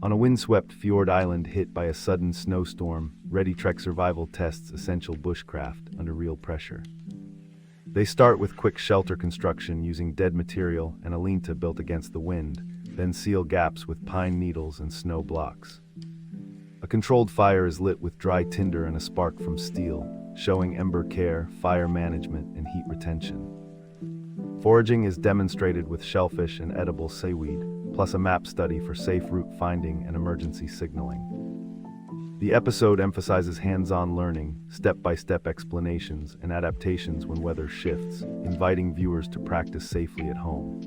On a windswept Fjord island hit by a sudden snowstorm, Ready Trek Survival tests essential bushcraft under real pressure. They start with quick shelter construction using dead material and a linta built against the wind, then seal gaps with pine needles and snow blocks. A controlled fire is lit with dry tinder and a spark from steel, showing ember care, fire management, and heat retention. Foraging is demonstrated with shellfish and edible seaweed, plus a map study for safe route finding and emergency signaling. The episode emphasizes hands-on learning, step-by-step explanations, and adaptations when weather shifts, inviting viewers to practice safely at home.